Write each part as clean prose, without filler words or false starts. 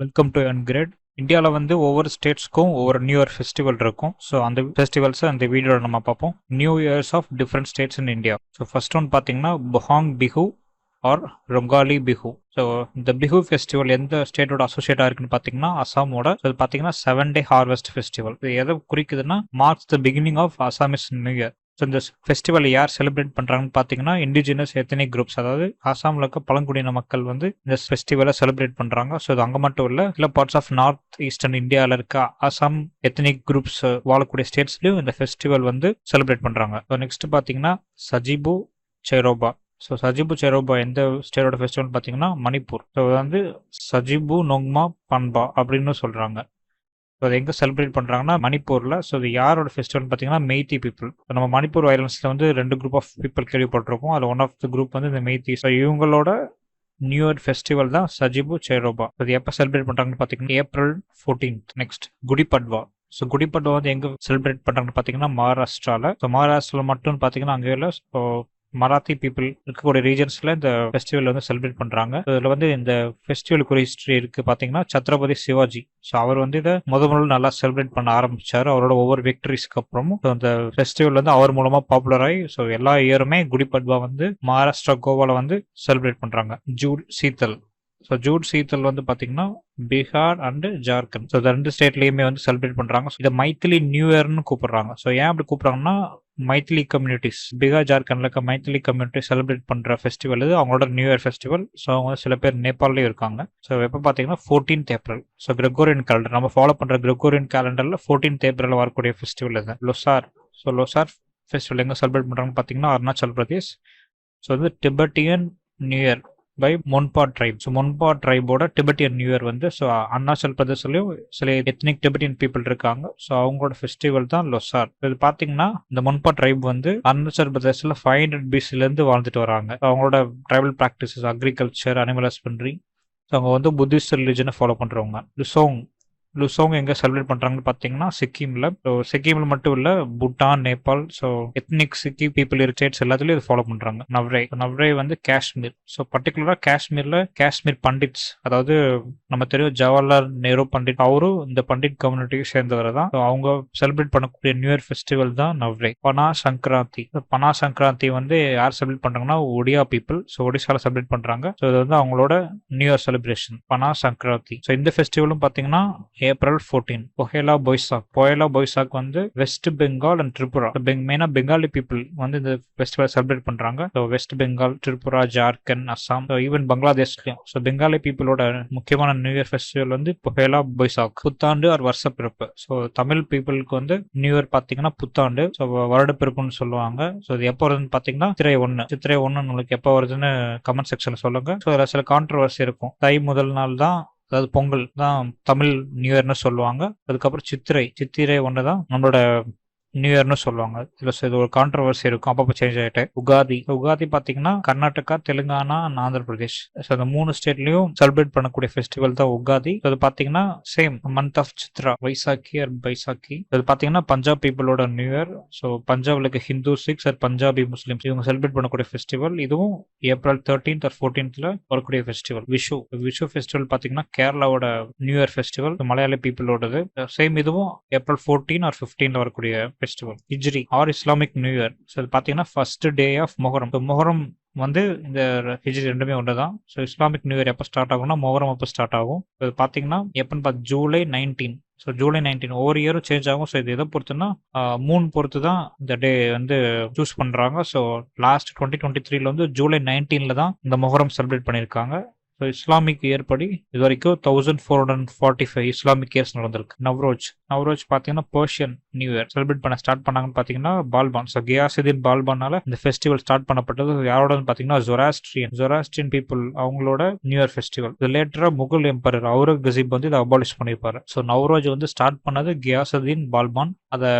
Welcome to அன்கிரேட். இந்தியாவில் வந்து ஒவ்வொரு ஸ்டேட்ஸ்க்கும் ஒவ்வொரு நியூ இயர் ஃபெஸ்டிவல் இருக்கும். ஸோ அந்த ஃபெஸ்டிவல்ஸை அந்த வீடியோவில் நம்ம பார்ப்போம். New years of different states in India. So first one பார்த்தீங்கன்னா பொஹாங் பிஹு ஆர் ரொங்காலி பிஹு. ஸோ இந்த பிஹு ஃபெஸ்டிவல் எந்த ஸ்டேட்டோட அசோசியேட் ஆயிருக்குன்னு பார்த்தீங்கன்னா அசாமோட. அது பார்த்தீங்கன்னா 7-day ஹார்வெஸ்ட் ஃபெஸ்டிவல். இது எதை குறிக்குதுன்னா marks the beginning of Assamese new year. So இந்த ஃபெஸ்டிவல் யார் செலிப்ரேட் பண்ணுறாங்கன்னு பார்த்தீங்கன்னா இண்டிஜினஸ் எத்தனிக் குரூப்ஸ், அதாவது ஆசாமில் இருக்க பழங்குடியின மக்கள் வந்து இந்த ஃபெஸ்டிவலை செலிப்ரேட் பண்ணுறாங்க. ஸோ இது அங்கே மட்டும் இல்லை, சில பார்ட்ஸ் ஆஃப் நார்த் ஈஸ்டர்ன் இந்தியாவில் இருக்க ஆசாம் எத்தனிக் குரூப்ஸ் வாழக்கூடிய ஸ்டேட்ஸ்லையும் இந்த ஃபெஸ்டிவல் வந்து செலிப்ரேட் பண்ணுறாங்க. ஸோ நெக்ஸ்ட் பார்த்தீங்கன்னா சஜிபு சைரோபா. ஸோ சஜிபு சைரோபா எந்த ஸ்டேட்டோட ஃபெஸ்டிவல் பார்த்தீங்கன்னா மணிப்பூர். ஸோ வந்து சஜிபு நோங்மா பன்பா அப்படின்னு சொல்கிறாங்க. ஸோ அதை எங்கே செலிப்ரேட் பண்ணுறாங்கன்னா மணிப்பூரில். ஸோ இது யாரோட ஃபெஸ்டிவல் பார்த்தீங்கன்னா மெய்தி பீப்புள். நம்ம மணிப்பூர் வைலன்ஸில் வந்து 2 குரூப் ஆஃப் பீப்புள் கேள்விப்பட்டிருக்கோம். அதில் ஒன் ஆஃப் த குரூப் வந்து இந்த மெய்தி. ஸோ இவங்களோட நியூ இயர் ஃபெஸ்டிவல் தான் சஜிபு சைரோபா. அது எப்போ செலிப்ரேட் பண்ணுறாங்கன்னு பார்த்தீங்கன்னா April 14th. நெக்ஸ்ட் குடி பட்வா. ஸோ குடி பட்வா வந்து எங்கே செலிப்ரேட் பண்ணுறாங்கன்னு பார்த்தீங்கன்னா மகாராஷ்டிராவில். ஸோ மகாராஷ்டிராவில் மட்டும் பார்த்தீங்கன்னா அங்கே இல்லை, ஸோ மராத்தி பீப்புள் இருக்கக்கூடிய ரீஜன்ஸில் இந்த ஃபெஸ்டிவல் வந்து செலிப்ரேட் பண்ணுறாங்க. இதில் வந்து இந்த ஃபெஸ்டிவலுக்கு ஒரு ஹிஸ்ட்ரி இருக்குது பார்த்தீங்கன்னா சத்ரபதி சிவாஜி. ஸோ அவர் வந்து இதை முதல்ல நல்லா செலிப்ரேட் பண்ண ஆரம்பிச்சார். அவரோட ஒவ்வொரு விக்டரிஸ்க்கு அப்புறமும் அந்த ஃபெஸ்டிவல் வந்து அவர் மூலமாக பாப்புலர் ஆகி ஸோ எல்லா இயருமே குடி பட்வா வந்து மகாராஷ்டிரா கோவாவில் வந்து செலிப்ரேட் பண்ணுறாங்க. ஜூட் சீத்தல். ஸோ ஜூட் சீத்தல் வந்து பார்த்தீங்கன்னா பீகார் அண்ட் ஜார்க்கண்ட். ஸோ இந்த 2 ஸ்டேட்லையுமே வந்து செலிப்ரேட் பண்ணுறாங்க. இதை மைத்திலி நியூ இயர்னு கூப்பிடுறாங்க. ஸோ ஏன் அப்படி கூப்பிட்றாங்கன்னா மைத்திலி கம்யூனிட்டிஸ் பீகார் ஜார்க்கண்ட்ல இருக்க மைத்திலி கம்யூனிட்டி செலிப்ரேட் பண்ற ஃபெஸ்டிவல் இது அவங்களோட நியூ இயர் ஃபெஸ்டிவல். ஸோ அவங்க சில பேர் நேபாள்லயும் இருக்காங்க. ஸோ எப்போ பார்த்தீங்கன்னா 14th April. So Gregorian calendar நம்ம ஃபாலோ பண்ற கிரெகோரியன் கேலண்டர்ல 14th April வரக்கூடிய ஃபெஸ்டிவல் இது லொசார். ஸோ லொசார் ஃபெஸ்டிவல் எங்க செலிப்ரேட் பண்றாங்கன்னு பார்த்தீங்கன்னா அருணாச்சல் பிரதேஷ். ஸோ வந்து Tibetan new year by Monpa tribe. So Monpa ட்ரைபோட டிபெட்டியன் நியூ இயர் வந்து ஸோ அருணாச்சல் பிரதேஷ்லயும் சில எத்னிக் டிபெட்டியன் பீப்புள் இருக்காங்க. ஸோ அவங்களோட ஃபெஸ்டிவல் தான் லொசார். இது பார்த்தீங்கன்னா இந்த மொன்பா ட்ரைப் வந்து அருணாச்சல் பிரதேஷ்ல 500 BC வாழ்ந்துட்டு வராங்க. அவங்களோட tribal practices agriculture, animal husbandry. So அவங்க வந்து புத்திஸ்ட் ரிலிஜனை ஃபாலோ பண்றவங்க. லுசோங் எங்க செலிப்ரேட் பண்றாங்கன்னு பாத்தீங்கன்னா சிக்கிம்ல. ஸோ சிக்கிம்ல மட்டும் இல்ல, பூட்டான், நேபாள், ஸோ எத்னிக் சிக்கி பீப்புள் இருக்க ஸ்டேட்ஸ் எல்லாத்துலயும் இது ஃபாலோ பண்றாங்க. நவ்ரே வந்து காஷ்மீர். ஸோ பர்டிகுலரா காஷ்மீர்ல காஷ்மீர் பண்டிட்ஸ், அதாவது நம்ம தெரியும் ஜவஹர்லால் நேரு பண்டிட், அவரும் இந்த பண்டிட் கம்யூனிட்டியை சேர்ந்தவர் தான். அவங்க செலிப்ரேட் பண்ணக்கூடிய நியூ இயர் ஃபெஸ்டிவல் தான் நவ்ரே. பனா சங்கராந்தி வந்து யார் செலிப்ரேட் பண்றாங்கன்னா ஒடியா பீப்புள். ஸோ ஒடிசால செலிப்ரேட் பண்றாங்க. ஸோ இது வந்து அவங்களோட new year celebration Pana Sankranti. So இந்த ஃபெஸ்டிவலும் பாத்தீங்கன்னா April 14. பொஹேலா பொய்சாக் வந்து வெஸ்ட் பெங்கால் அண்ட் திரிபுரா. மெயினா பெங்காலி பீப்புள் வந்து இந்த ஃபெஸ்டிவல் செலிப்ரேட் பண்றாங்க. வெஸ்ட் பெங்கால், திரிபுரா, ஜார்க்கண்ட், அசாம், ஈவன் பங்களாதேஷ்லயும். ஸோ பெங்காலி பீப்புளோட முக்கியமான நியூ இயர் ஃபெஸ்டிவல் வந்து பொஹேலா பொய்சாக், புத்தாண்டு ஆர் வருஷப்பிறப்பு. ஸோ தமிழ் பீப்புளுக்கு வந்து நியூ இயர் பாத்தீங்கன்னா புத்தாண்டு, ஸோ வருட பிறப்புன்னு சொல்லுவாங்க. ஸோ இது எப்போ வருதுன்னு பாத்தீங்கன்னா சித்திரை 1 உங்களுக்கு எப்போ வருதுன்னு கமெண்ட் செக்ஷன்ல சொல்லுங்க. ஸோ அதில் சில கான்ட்ரவர்சி இருக்கும். தை முதல் நாள் தான், அதாவது பொங்கல் தான் தமிழ் நியூ இயர்னு சொல்லுவாங்க. அதுக்கப்புறம் சித்திரை 1 தான் நம்மளோட நியூ இயர்னு சொல்லுவாங்க. இது ஒரு கான்ட்ரவர்சி இருக்கும், அப்பப்போ சேஞ்ச் ஆகிட்டு. உகாதி பாத்தீங்கன்னா கர்நாடகா, தெலுங்கானா, ஆந்திர பிரதேஷ். ஸோ அந்த 3 ஸ்டேட்லயும் செலிப்ரேட் பண்ணக்கூடிய ஃபெஸ்டிவல் தான் உகாதி. அது பாத்தீங்கன்னா same month of Chitra, Baisakhi. அது பாத்தீங்கன்னா பஞ்சாப் பீப்புளோட நியூ இயர். ஸோ பஞ்சாப்ல இருக்க ஹிந்து, சிக்ஸ் அண்ட் பஞ்சாபி முஸ்லிம்ஸ் இவங்க செலிப்ரேட் பண்ணக்கூடிய ஃபெஸ்டிவல். இதுவும் April 13th or 14th வரக்கூடிய ஃபெஸ்டிவல். விஷு ஃபெஸ்டிவல் பாத்தீங்கன்னா கேரளாவோட நியூ இயர் ஃபெஸ்டிவல், மலையாளி பீப்புளோடது. சேம் இதுவும் April 14 or 15 வரக்கூடிய ஃபெஸ்டிவல். Hijri or Islamic new year. So அது பார்த்தீங்கன்னா ஃபர்ஸ்ட் டே ஆஃப் மொஹரம் வந்து இந்த ஹிஜ்ரி ரெண்டுமே ஒன்று தான். ஸோ இஸ்லாமிக் நியூ இயர் எப்போ ஸ்டார்ட் ஆகும்னா மொஹரம் அப்போ ஸ்டார்ட் ஆகும். இது பார்த்தீங்கன்னா எப்போன்னு பார்த்து July 19. ஸோ July 19 ஒவ்வொரு இயரும் சேஞ்ச் ஆகும். ஸோ இது எதை பொறுத்துன்னா மூன் பொறுத்து தான் இந்த டே வந்து சூஸ் பண்றாங்க. ஸோ லாஸ்ட் 2023 வந்து July 19 தான் இந்த மொஹரம் செலிப்ரேட் பண்ணியிருக்காங்க. ஸோ இஸ்லாமிக் இயர் படி இது வரைக்கும் 1445 இஸ்லாமிக் இயர்ஸ் நடந்திருக்கு. நவ்ரோஜ் பார்த்தீங்கன்னா பர்ஷியன் நியூ இயர் செலிப்ரேட் பண்ண ஸ்டார்ட் பண்ணாங்கன்னு பார்த்தீங்கன்னா பால்பான். ஸோ கியாசுதீன் பால்பானால இந்த ஃபெஸ்டிவல் ஸ்டார்ட் பண்ணப்பட்டது. யாரோடன்னு பார்த்தீங்கன்னா ஜொராஸ்ட்ரியன் பீப்புள் அவங்களோட நியூ இயர் ஃபெஸ்டிவல். இது லேட்டரா முகல் எம்பரர் அவுரங்கசீப் வந்து இதை அபாலிஷ் பண்ணியிருப்பாரு. ஸோ நவ்ரோஜ் வந்து ஸ்டார்ட் பண்ணது கியாசுதீன் பால்பான், அதை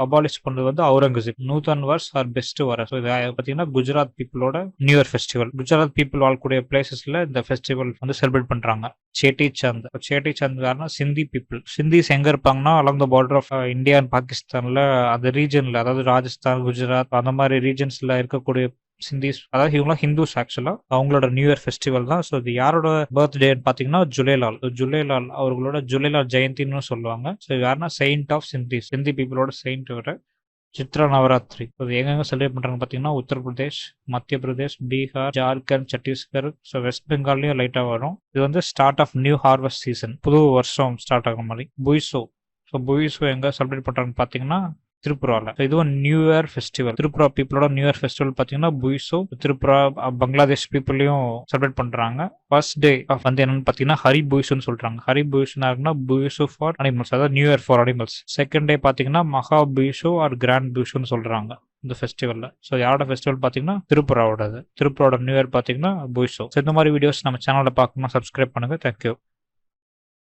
அபாலிஷ் பண்ணது வந்து அவுரங்கசீப். நூத்தன் வர்ஸ் ஆர் பெஸ்ட் வர. ஸோ இது பார்த்தீங்கன்னா குஜராத் பீப்புளோட new year festival. Gujarat people வாழக்கூடிய பிளேசஸ்ல இந்த ஃபெஸ்டிவல் வந்து செலிப்ரேட் பண்றாங்க. சேட்டி சந்த் காரணம் சிந்தி பீப்புள். சிந்திஸ் எங்க இருப்பாங்கன்னா along the border of India and பாகிஸ்தான்ல அந்த ரீஜன்ல, அதாவது ராஜஸ்தான், குஜராத் அந்த மாதிரி ரீஜன்ஸ்ல இருக்கக்கூடிய சிந்திஸ், அதாவது இவங்களாம் ஹிந்துஸ் ஆக்சுவலா. அவங்களோட நியூ இயர் ஃபெஸ்டிவல் தான். ஸோ இது யாரோட பர்த்டேன்னு பார்த்தீங்கன்னா ஜுலேலால். ஜுலேலால் அவர்களோட ஜுலேலால் ஜெயந்தின்னு சொல்லுவாங்க. ஸோ யாருன்னா செயின்ட் ஆஃப் சிந்திஸ், சிந்தி பீப்புளோட செயின்ட் வர. சித்ரா நவராத்திரி அது எங்கெங்க செலிப்ரேட் பண்றாங்க பார்த்தீங்கன்னா உத்தரப்பிரதேஷ், மத்திய பிரதேஷ், பீகார், ஜார்க்கண்ட், சத்தீஸ்கர், ஸோ வெஸ்ட் பெங்கால்லையும் லைட்டாக வரும். இது வந்து start of new harvest season, புது வருஷம் ஸ்டார்ட் ஆகிற மாதிரி. புய்சோ, ஸோ புய்சோ எங்கே செலிப்ரேட் பண்ணுறாங்கன்னு பார்த்தீங்கன்னா திரிபுராவில். இதுவும் நியூ இயர் ஃபெஸ்டிவல். திரிபுரா பீப்புளோட நியூ இயர் ஃபெஸ்டிவல் பார்த்தீங்கன்னா புய்சோ. திரிபுரா பங்களாதேஷ் பீப்புளையும் செலிப்ரேட் பண்ணுறாங்க. ஃபர்ஸ்ட் டே ஆஃப் வந்து என்னன்னு பார்த்தீங்கன்னா ஹரி புய்சுன்னு சொல்கிறாங்க. ஹரி புய்சுனா இருக்குன்னா புய்சு ஃபார் அனிமல்ஸ், அதாவது new year for animals. Second day பார்த்தீங்கன்னா மகா புய்சு ஆர் கிராண்ட் புய்சுன்னு சொல்கிறாங்க இந்த ஃபெஸ்டிவலில். ஸோ யாரோட ஃபெஸ்டிவல் பார்த்தீங்கன்னா திரிபுராவோடது. திரிபுராவோட நியூ இயர் பார்த்தீங்கன்னா புய்சோ. ஸோ இந்த மாதிரி வீடியோஸ் நம்ம சேனலில் பார்க்கணும்னா சப்ஸ்கிரைப் பண்ணுங்கள். தேங்க்யூ.